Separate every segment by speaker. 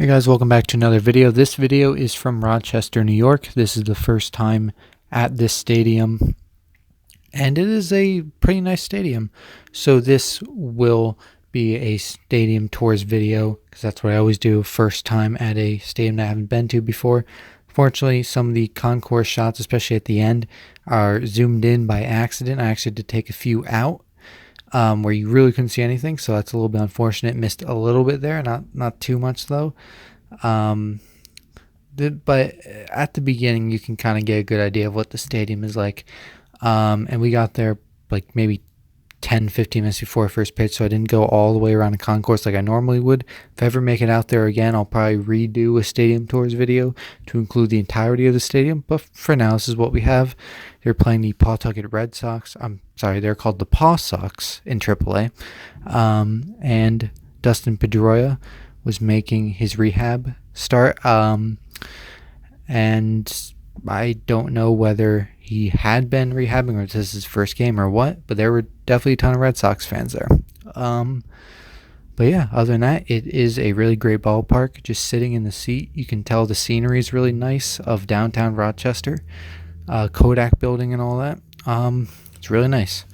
Speaker 1: Hey guys, welcome back to another video. This video is from Rochester, New York. This is the first time at this stadium, and it is a pretty nice stadium. So this will be a stadium tours video, because that's what I always do, first time at a stadium that I haven't been to before. Fortunately, some of the concourse shots, especially at the end, are zoomed in by accident. I actually had to take a few out where you really couldn't see anything, so that's a little bit unfortunate. Missed a little bit there, not too much though. But at the beginning, you can kind of get a good idea of what the stadium is like. And we got there like maybe 10-15 minutes before first pitch, so I didn't go all the way around the concourse like I normally would. If I ever make it out there again, I'll probably redo a stadium tours video to include the entirety of the stadium, but for now, this is what we have. They're playing the Pawtucket Red Sox. I'm sorry, they're called the PawSox in AAA. And Dustin Pedroia was making his rehab start. And I don't know whether he had been rehabbing or this is his first game or what, but there were definitely a ton of Red Sox fans there. But yeah, other than that, it is a really great ballpark. Just sitting in the seat, you can tell the scenery is really nice of downtown Rochester, Kodak building and all that. It's really nice.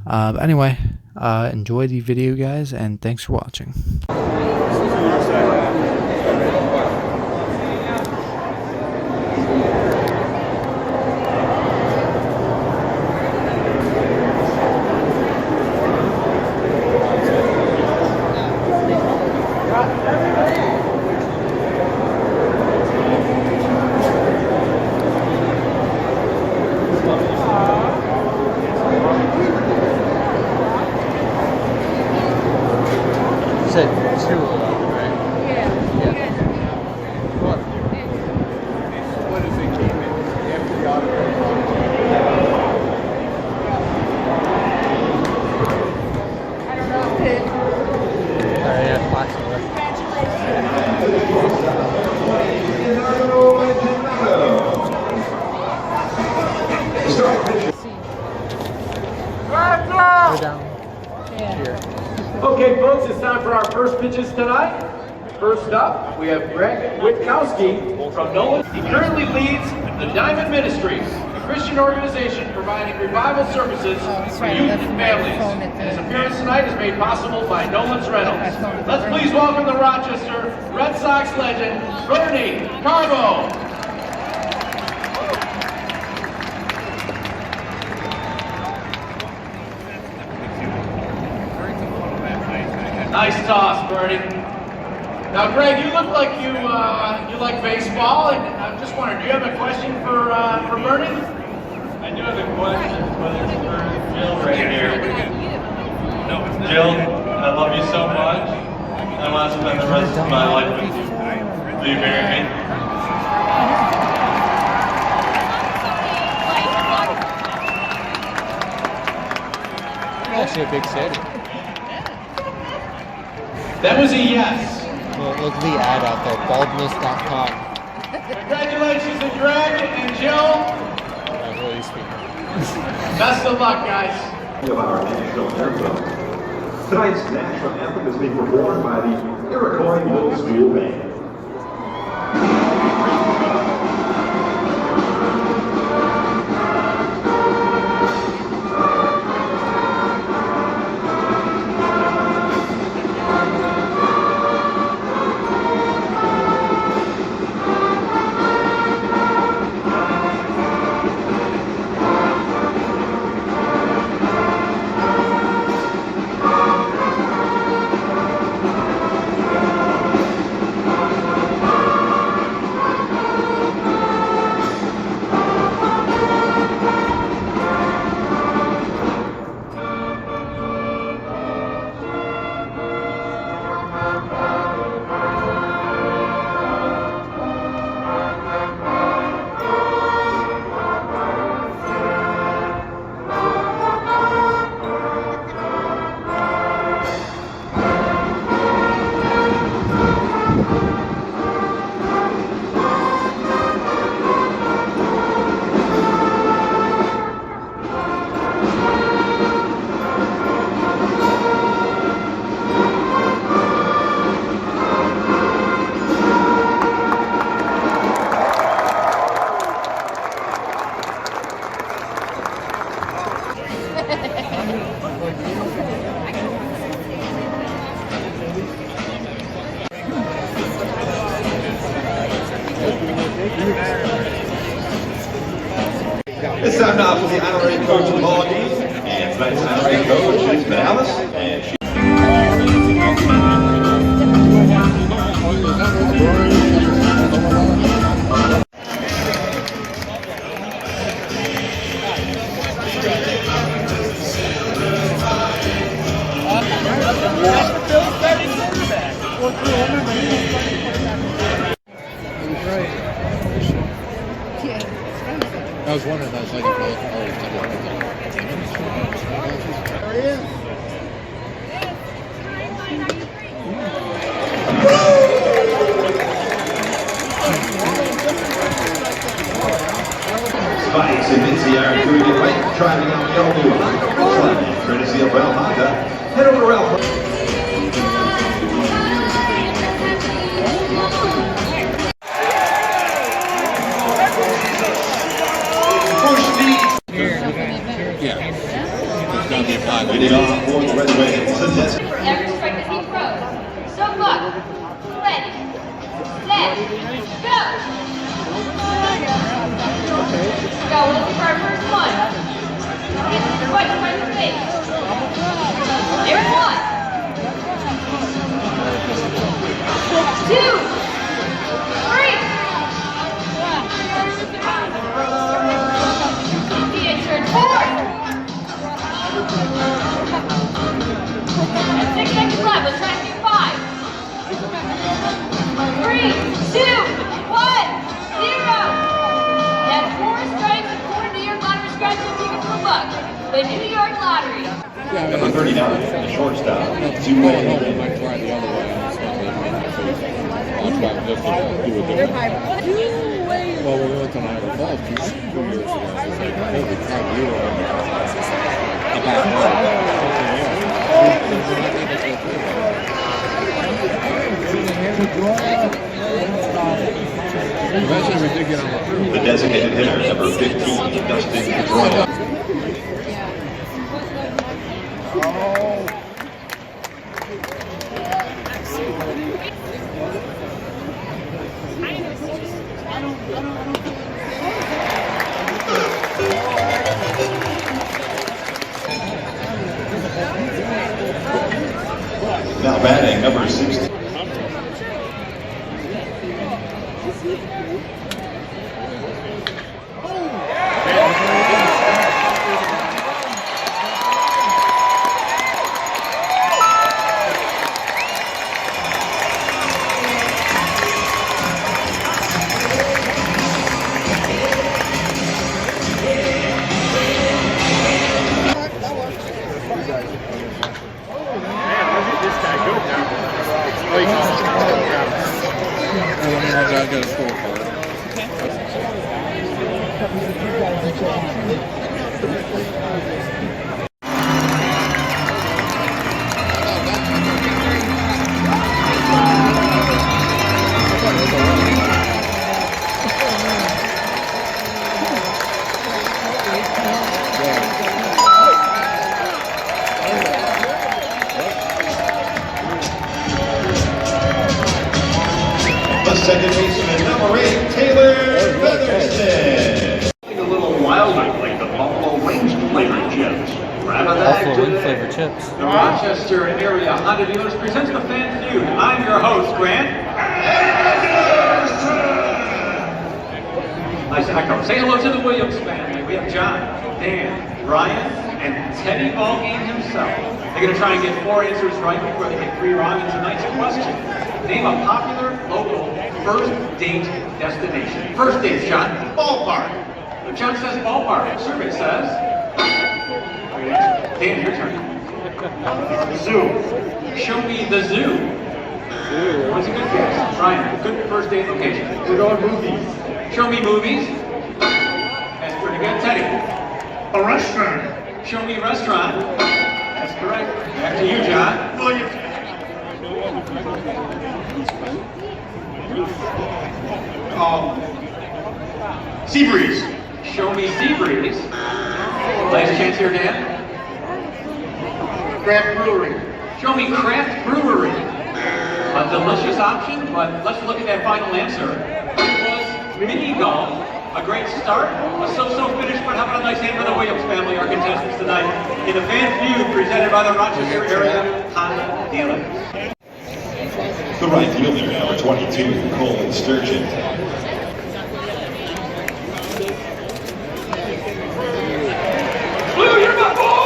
Speaker 1: Anyway, enjoy the video, guys, and thanks for watching. Said two, right? Yeah. What is it? Came in empty autograph.
Speaker 2: I don't know.
Speaker 1: Yeah, plastic. Go down. Here.
Speaker 3: Okay, folks, it's time for our first pitches tonight. First up, we have Greg Witkowski from Nolan. He currently leads the Diamond Ministries, a Christian organization providing revival services for youth and families. His appearance tonight is made possible by Nolan's Rentals. Let's please welcome the Rochester Red Sox legend, Bernie Carbo. Nice toss, Bernie. Now, Greg, you look like you like baseball, and I'm just wondering, do you have a question for Bernie?
Speaker 4: I do have a question, but it's for Jill right here. Jill, I love you so much. I want to spend the rest of my life with you. Will you marry me?
Speaker 1: Actually a big city.
Speaker 3: That was a yes.
Speaker 1: Well, look at the ad out there, baldness.com.
Speaker 3: Congratulations to Greg and Jill.
Speaker 1: Really speaking.
Speaker 3: Best of luck, guys.
Speaker 5: Of our national anthem. Tonight's national anthem is being performed by the Iroquois Middle School Band. the honorary coach of the ball game. And tonight's honorary coach is Maddox, and she
Speaker 6: I was wondering, I was like, there it is.
Speaker 5: Spikes and Mitzi are doing it right, driving out the all-new Ridgeline, courtesy of Ralph Honda. Head over to Ralph. Leading off for the Redwings.
Speaker 2: For every strike that he throws. So look, ready, set, go! Go, we're looking for our first one. Right in the face. There's one. 2, 3. The insert 4. And 6 seconds left. Let's try to do 5. 3, 2, 1, 0. That's 4 strikes according to your lottery scratch and tickets for luck. The New York Lottery.
Speaker 5: Number 39, the shortstop.
Speaker 6: I'll try the other way. I'll try just to do it different. Well, we went to Niagara Falls 2 years ago. It's like, holy cow, you were eventually we did get on the field.
Speaker 5: The designated hitter, number 15, Dustin Pedroia. Now batting, number 16.
Speaker 6: I got a score for it.
Speaker 5: The second baseman, number 8, Tyler Thornburg. A little wilder, like the Buffalo Wings flavored chips. Grab a bag
Speaker 1: Buffalo Wing
Speaker 5: today.
Speaker 1: flavored chips.
Speaker 3: The Rochester area Honda Dealers presents the Fan Feud. I'm your host, Grant. Nice echo. Say hello to the Williams family. We have John, Dan, Ryan, and Teddy Ballgame himself. They're going to try and get 4 answers right before they get 3 wrong in tonight's question. Name a popular local first date destination. First dates, John. Ballpark. John says ballpark. Survey says. Dan, your turn. Zoo. Show me the zoo. What's a good guess? Ryan, good first date location. We're going movies. Show me movies. That's pretty good. Teddy. A restaurant. Show me restaurant. That's correct. Back to you, John. Williams. Seabreeze. Show me Seabreeze. Last chance here, Dan. Craft Brewery. Show me Craft Brewery. A delicious option, but let's look at that final answer. It was mini golf
Speaker 7: A great start, a so-so finish, but how about a nice hand for the Williams family, our contestants tonight, in a fan feud presented by the Rochester area Honda dealers.
Speaker 5: The right fielder, number 22, Colin Sturgeon.
Speaker 3: Blue, you're my boy!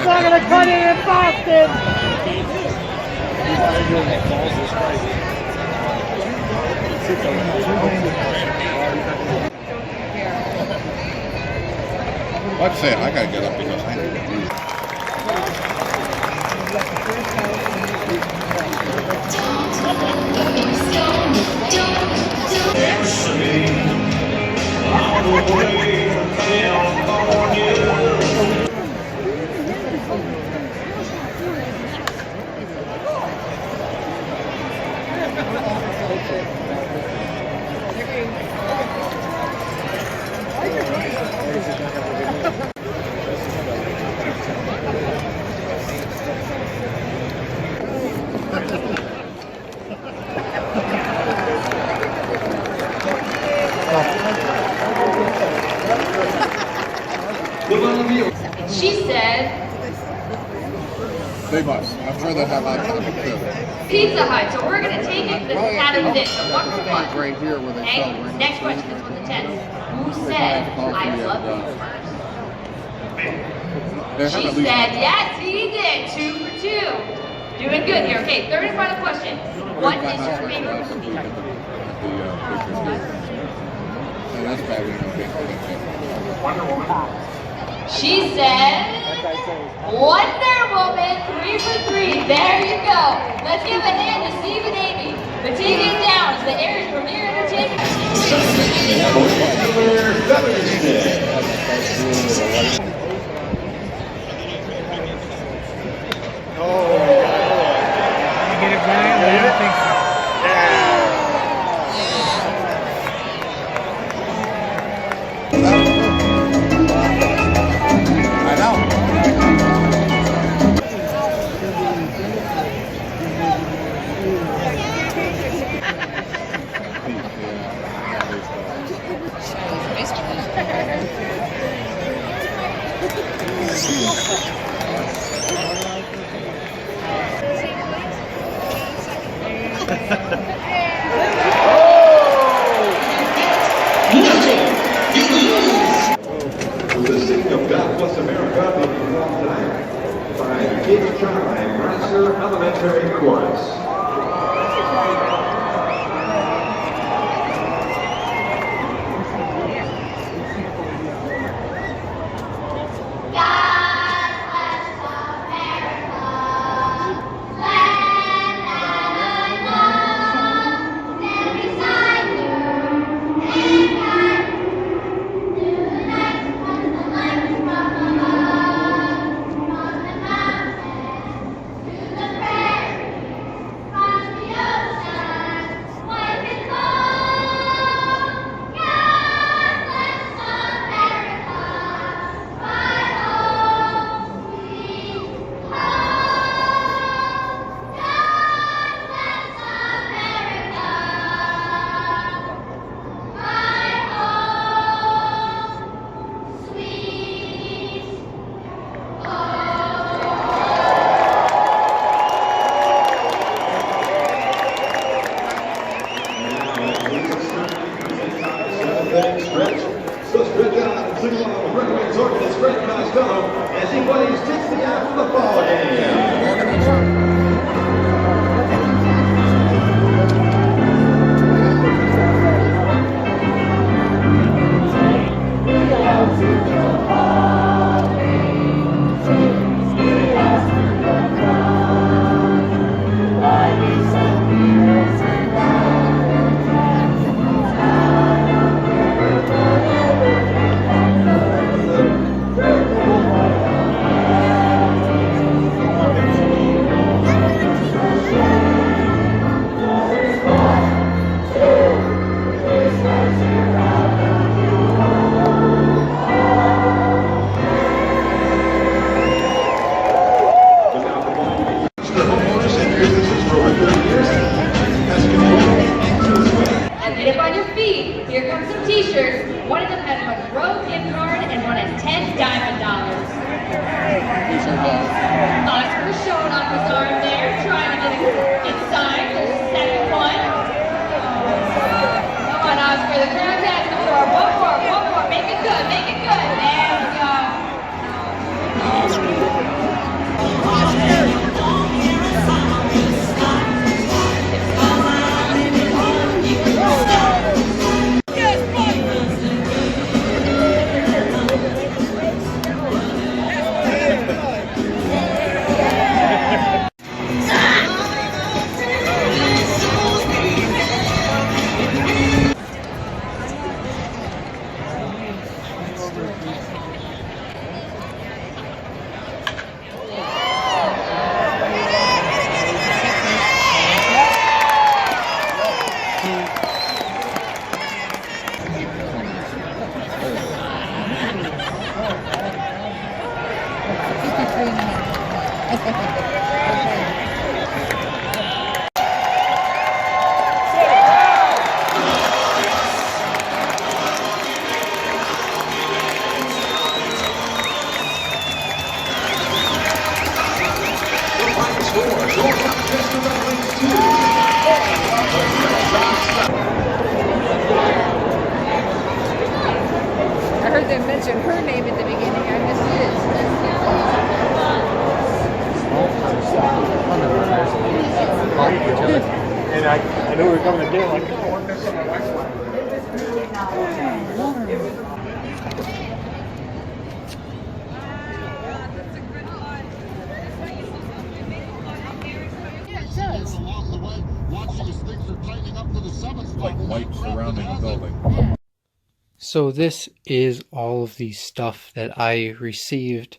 Speaker 8: Not gonna cut it in Boston.
Speaker 6: I'd say I gotta get up because I need to do
Speaker 2: She said,
Speaker 6: They must. I'm sure they have that kind of too.
Speaker 2: Pizza Hut. So we're going to take it this is out of this. So one for one.
Speaker 6: Right here where they sell
Speaker 2: Okay,
Speaker 6: rings.
Speaker 2: next question. This one's intense. Who said, I love you first?
Speaker 6: They have
Speaker 2: She
Speaker 6: at least-
Speaker 2: said, yes, he did. 2 for 2. Doing good here. Okay, third and final question. What is your favorite movie?
Speaker 6: And that's bad. We don't get
Speaker 2: She said, Wonder Woman, 3 for 3. There you go. Let's give a hand to Steve and Amy. But take it down as the area's premier entertainment.
Speaker 8: Get it, Brian? I don't think so.
Speaker 5: With the sing of God Bless America being performed tonight by Kids Time Mercer Elementary Chorus. tomorrow as he plays Tuesday after the ball game.
Speaker 2: And get up on your feet. Here comes some t-shirts. One of them has a Monroe gift card and one has 10 diamond dollars. Oscar showing off his arm there, trying to get signed. There's a second one. Come on, Oscar. The crowd's asking for one more. Make it good, make it good. There we go.
Speaker 9: I heard them mention her name at the beginning. I missed his.
Speaker 8: And I knew we were coming to do like,
Speaker 6: Like white surrounding the building.
Speaker 1: So this is all of the stuff that I received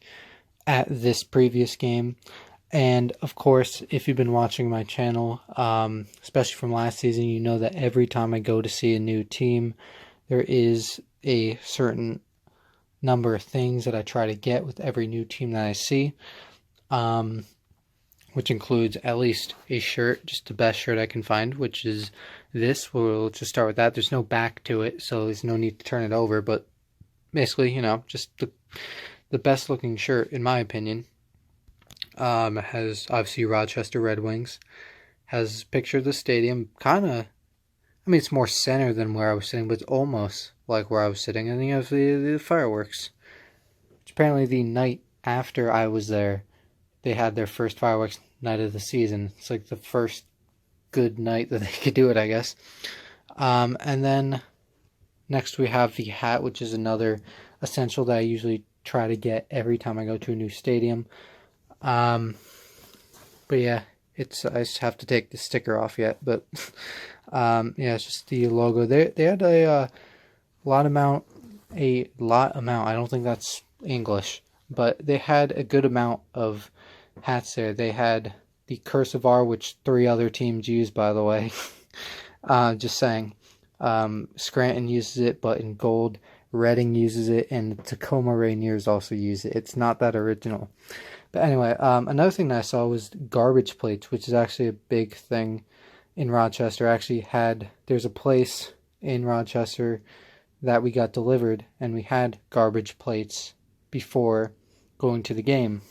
Speaker 1: at this previous game. And of course, if you've been watching my channel, especially from last season, you know that every time I go to see a new team, there is a certain number of things that I try to get with every new team that I see. Which includes at least a shirt, just the best shirt I can find, which is this. We'll just start with that. There's no back to it, so there's no need to turn it over, but basically, you know, just the best looking shirt, in my opinion. Has obviously Rochester Redwings, has a picture of the stadium, kind of, I mean, it's more center than where I was sitting, but it's almost like where I was sitting, and you have the fireworks, which apparently the night after I was there, they had their first fireworks night of the season. It's like the first good night that they could do it, I guess. And then next we have the hat, which is another essential that I usually try to get every time I go to a new stadium. But yeah, I just have to take the sticker off yet. But yeah, it's just the logo. They had a lot amount. I don't think that's English, but they had a good amount of hats there. They had the Cursive R, which 3 other teams use, by the way. Just saying. Scranton uses it, but in gold. Reading uses it, and the Tacoma Rainiers also use it. It's not that original. But anyway, another thing that I saw was garbage plates, which is actually a big thing in Rochester. There's a place in Rochester that we got delivered, and we had garbage plates before going to the game.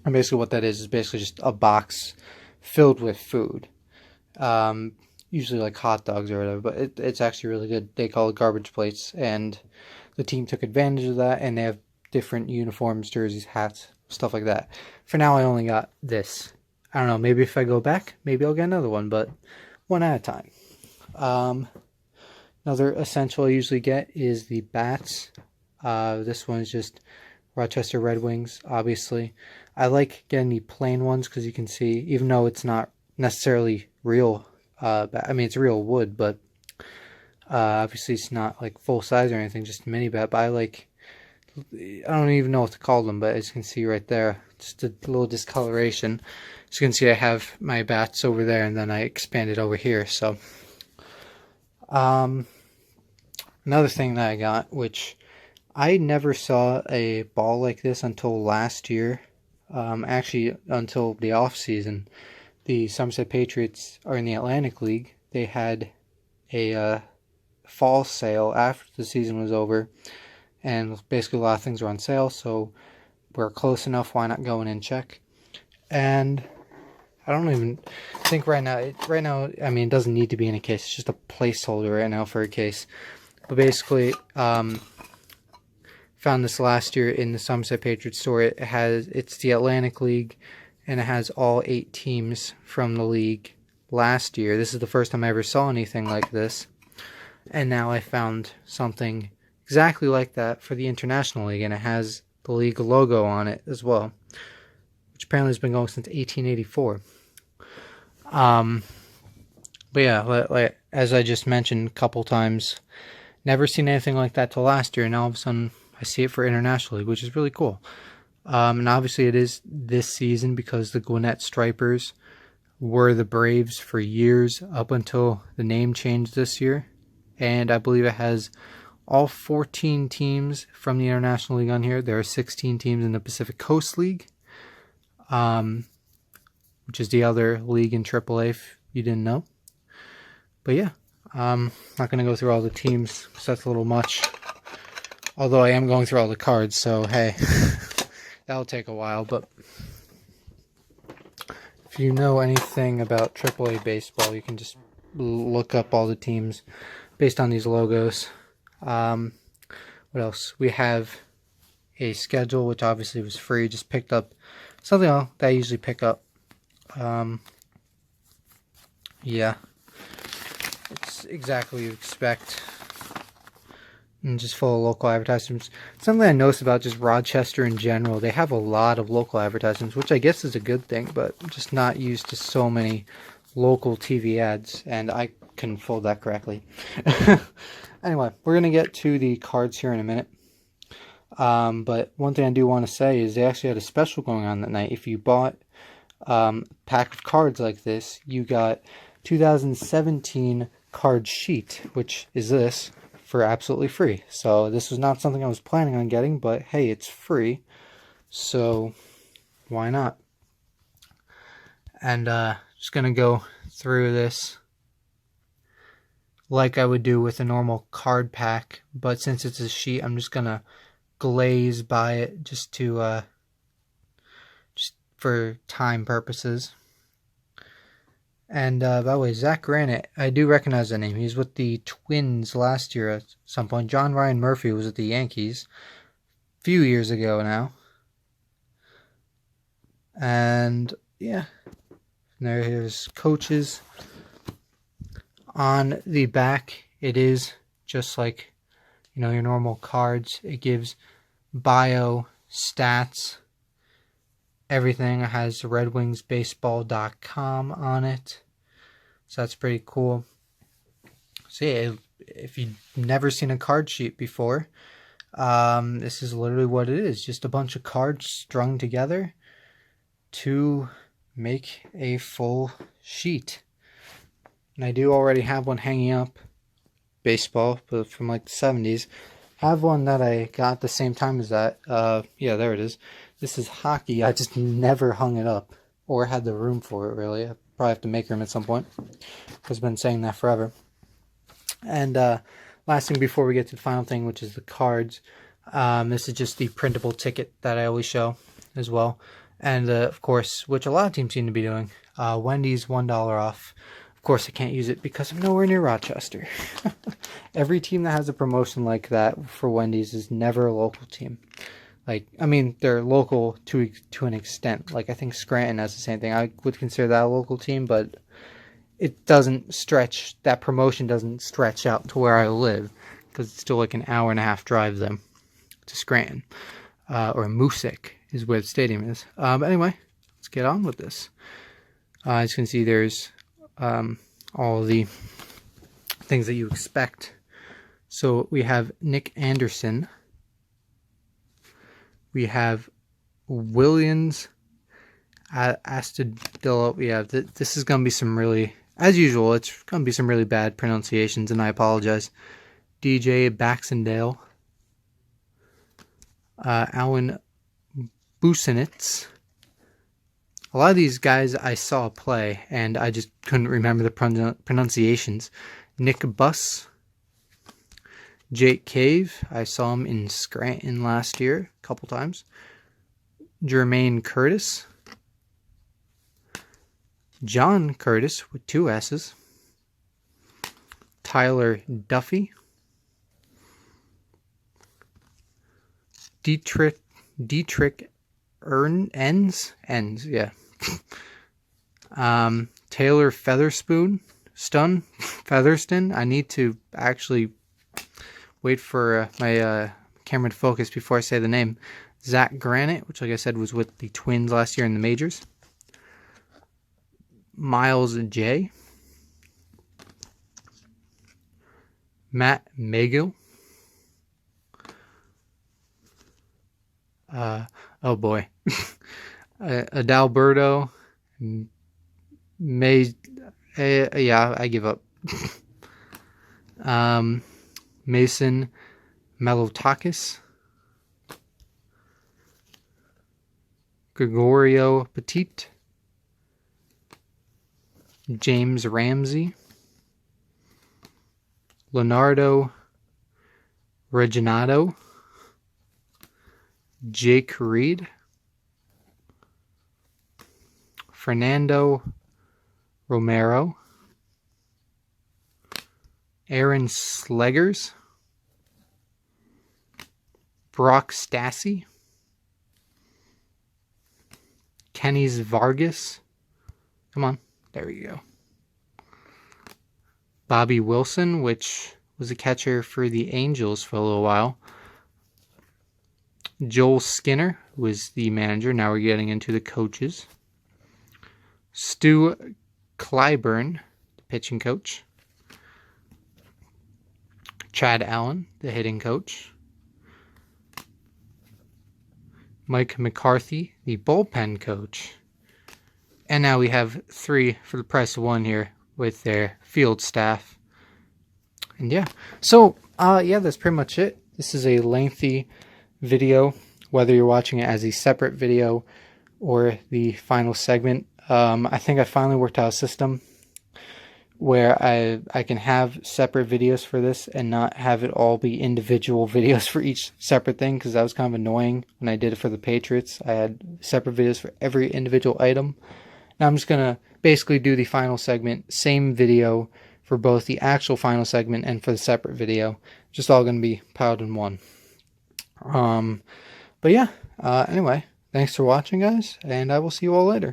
Speaker 1: And basically what that is basically just a box filled with food. Usually like hot dogs or whatever, but it's actually really good. They call it garbage plates, and the team took advantage of that, and they have different uniforms, jerseys, hats, stuff like that. For now, I only got this. I don't know, maybe if I go back, maybe I'll get another one, but one at a time. Another essential I usually get is the bats. This one's just Rochester Redwings, obviously. I like getting the plain ones because you can see, even though it's not necessarily real, I mean, it's real wood, but obviously it's not like full size or anything, just a mini bat. But I don't even know what to call them, but as you can see right there, just a little discoloration. As you can see, I have my bats over there, and then I expanded over here. So, another thing that I got, which I never saw a ball like this until last year. Actually, until the off season. The Somerset Patriots are in the Atlantic League. They had a fall sale after the season was over, and basically a lot of things were on sale. So we're close enough. Why not go in and check? And I don't even think right now, I mean, it doesn't need to be in a case. It's just a placeholder right now for a case. But basically, found this last year in the Somerset Patriots store. It's the Atlantic League, and it has all 8 teams from the league last year. This is the first time I ever saw anything like this. And now I found something exactly like that for the International League, and it has the league logo on it as well, which apparently has been going since 1884. But yeah, like as I just mentioned a couple times, never seen anything like that till last year, and now all of a sudden I see it for International League, which is really cool. And obviously it is this season because the Gwinnett Stripers were the Braves for years up until the name changed this year. And I believe it has all 14 teams from the International League on here. There are 16 teams in the Pacific Coast League, which is the other league in AAA if you didn't know. But yeah, I'm not going to go through all the teams because that's a little much. Although I am going through all the cards, so hey, that'll take a while. But if you know anything about AAA baseball, you can just look up all the teams based on these logos. What else? We have a schedule, which obviously was free. Just picked up something else that I usually pick up. Yeah, it's exactly what you expect. And just full of local advertisements. Something I noticed about just Rochester in general, they have a lot of local advertisements, which I guess is a good thing, but just not used to so many local TV ads, and I couldn't fold that correctly. Anyway, we're going to get to the cards here in a minute. But one thing I do want to say is they actually had a special going on that night. If you bought a pack of cards like this, you got 2017 card sheet, which is this, for absolutely free. So this was not something I was planning on getting, but hey, it's free, so why not? And just gonna go through this like I would do with a normal card pack, but since it's a sheet, I'm just gonna glaze by it just to just for time purposes. And by the way, Zach Granite, I do recognize that name. He was with the Twins last year at some point. John Ryan Murphy was with the Yankees a few years ago now. And yeah, and here's coaches. On the back, it is just like, you know, your normal cards. It gives bio, stats, everything. It has redwingsbaseball.com on it, so that's pretty cool. So yeah, if you've never seen a card sheet before, this is literally what it is, just a bunch of cards strung together to make a full sheet. And I do already have one hanging up, baseball, but from like the 70s. I have one that I got at the same time as that. Yeah, there it is. This is hockey. I just never hung it up or had the room for it, really. I probably have to make room at some point. I've been saying that forever. And last thing before we get to the final thing, which is the cards. This is just the printable ticket that I always show as well. And of course, which a lot of teams seem to be doing, Wendy's $1 off. Of course, I can't use it because I'm nowhere near Rochester. Every team that has a promotion like that for Wendy's is never a local team. Like, I mean, they're local to an extent. Like, I think Scranton has the same thing. I would consider that a local team, but it doesn't stretch, that promotion doesn't stretch out to where I live, because it's still like an hour and a half drive then to Scranton, or Moosic is where the stadium is. But anyway, let's get on with this. As you can see, there's all the things that you expect. So we have Nick Anderson. We have Williams Astudillo. Yeah, this is going to be some really, as usual, it's going to be some really bad pronunciations, and I apologize. DJ Baxendale. Alan Busenitz. A lot of these guys I saw play, and I just couldn't remember the pronunciations. Nick Buss. Jake Cave. I saw him in Scranton last year a couple times. Jermaine Curtis. John Curtis with 2 S's. Tyler Duffy. Dietrich Ends, yeah. Taylor Featherston. I need to actually wait for my camera to focus before I say the name. Zach Granite, which, like I said, was with the Twins last year in the majors. Miles J. Matt Magill. Oh boy. Adalberto. Yeah, I give up. Mason Malotakis. Gregorio Petit. James Ramsey. Leonardo Reginato. Jake Reed. Fernando Romero. Aaron Sleggers. Brock Stassi. Kenny's Vargas. Come on. There we go. Bobby Wilson, which was a catcher for the Angels for a little while. Joel Skinner, who was the manager. Now we're getting into the coaches. Stu Clyburn, the pitching coach. Chad Allen, the hitting coach. Mike McCarthy, the bullpen coach. And now we have 3 for the price of 1 here with their field staff. And yeah, so yeah, that's pretty much it. This is a lengthy video, whether you're watching it as a separate video or the final segment. I think I finally worked out a system where I can have separate videos for this and not have it all be individual videos for each separate thing, because that was kind of annoying when I did it for the Patriots. I had separate videos for every individual item. Now I'm just going to basically do the final segment, same video for both the actual final segment and for the separate video. Just all going to be piled in one. But yeah, anyway, thanks for watching, guys, and I will see you all later.